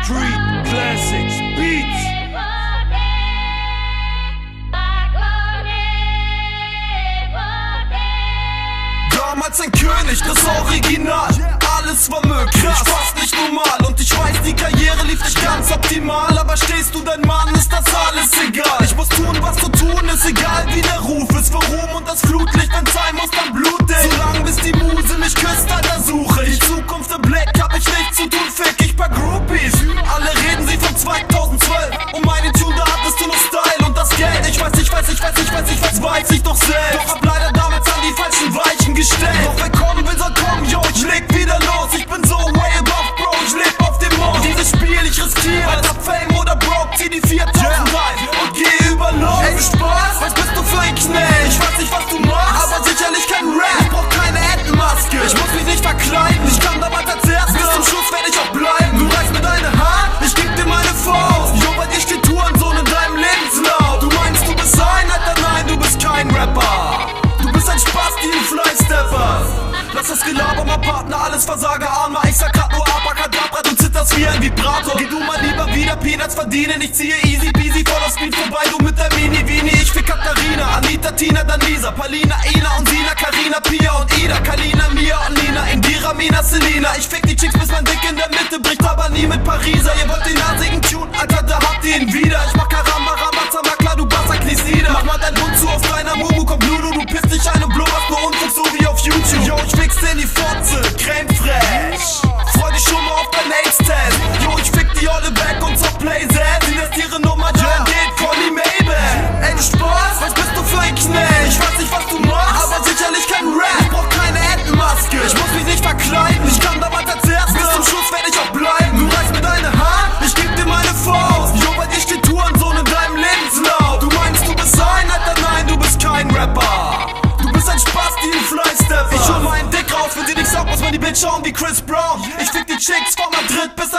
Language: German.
Street Classics Beats. Damals ein König, das Original. Alles war möglich, fast nicht normal. Und ich weiß, die Karriere lief nicht ganz optimal. Aber stehst du dein Mann, ist das alles egal. Ich muss tun, was zu tun ist, egal wie der Ruf ist. Für Ruhm und das Flutlicht, wenn's sein muss, dann blut ich. Solange bis die Muse mich küsst, Alter, suche ich. Die Zukunft im Blick, hab ich nichts zu tun, fick ich paar Groupies. Alle reden sie von 2012. Um meinen Tune, da hattest du noch Style und das Geld. Ich weiß ich doch selbst. Doch hab leider damals an die falschen Weichen gestellt. Doch wer kommen will, soll kommen, yo, ich leg wieder los. Ich bin so way above, Bro, ich leb auf dem Mond. Dieses Spiel, ich riskiere, Alter, Fame oder Broke, zieh die 4000 rein und geh über los. Ey, Spaß, was bist du für ein Knell? Ich weiß nicht, was du machst, aber sicherlich kein Rap. Ich brauch keine Entenmaske, ich muss mich nicht verkleiden. Ich kann damals als Erster, bis zum Schluss werd ich auch bleiben. Du reichst mir deine Hand, ich geb dir meine Faust. Jo, bei dir steht Tourensohn in deinem Lebenslauf. Du meinst, du bist ein Alter, nein, du bist kein Rapper. Du bist ein Spasti, ein Fleißstepper. Lass das Gelaber mal Partner, alles Versager, Armer. Ich sag grad nur Abracadabra, du zitterst wie ein Vibrator. Geh du mal lieber wieder Peanuts verdienen. Ich ziehe easy peasy voll auf Speed vorbei, du mit der Mini-Vini. Ich fick Katharina, Anita, Tina, dann Lisa, Palina, Ina und Sina, Karina, Pia und Ida, Kalina, Mia und Nina, Indira, Mina, Selina. Ich fick die Chicks, bis mein Dick in der Mitte bricht, aber nie mit Pariser. Ihr wollt den nasigen Tune, Alter, da habt ihr ihn wieder. Ich mach Karamba, Ramazamba, klar, du Bastard, Nieder. Mach mal dein Mund zu, auf deiner Mumu kommt Ludo. Du pisst dich ein und blubberst nur Unfug, so wie auf YouTube. Yo, ich fix dir in die Fotze, Creme fraiche. Freu dich schon mal auf dein AIDS-Test. Yo, ich fick die Olle weg und zur Playset. Sie lässt ihre Nummer, John geht, Conny Mabel. Ey, du Spaß, was bist du für ein Knell? Ich weiß nicht, was du machst, aber sicherlich kein Rap. Ich brauch keine Entenmaske, ich muss mich nicht verkleiden. Ich kann damals als Erster, bis zum Schluss werd ich auch bleiben. Du reichst mir deine Hand, ich geb dir meine Faust. Jo, bei dir steht Tourensohn in deinem Lebenslauf. Du meinst, du bist ein Alter, nein, du bist kein Rapper. Du bist ein Spasti, ein Fleißstepper. Ich hol meinen Dick raus, wenn sie nicht saugt, muss man die Bitch schauen wie Chris Brown. Ich fick die Chicks von Madrid bis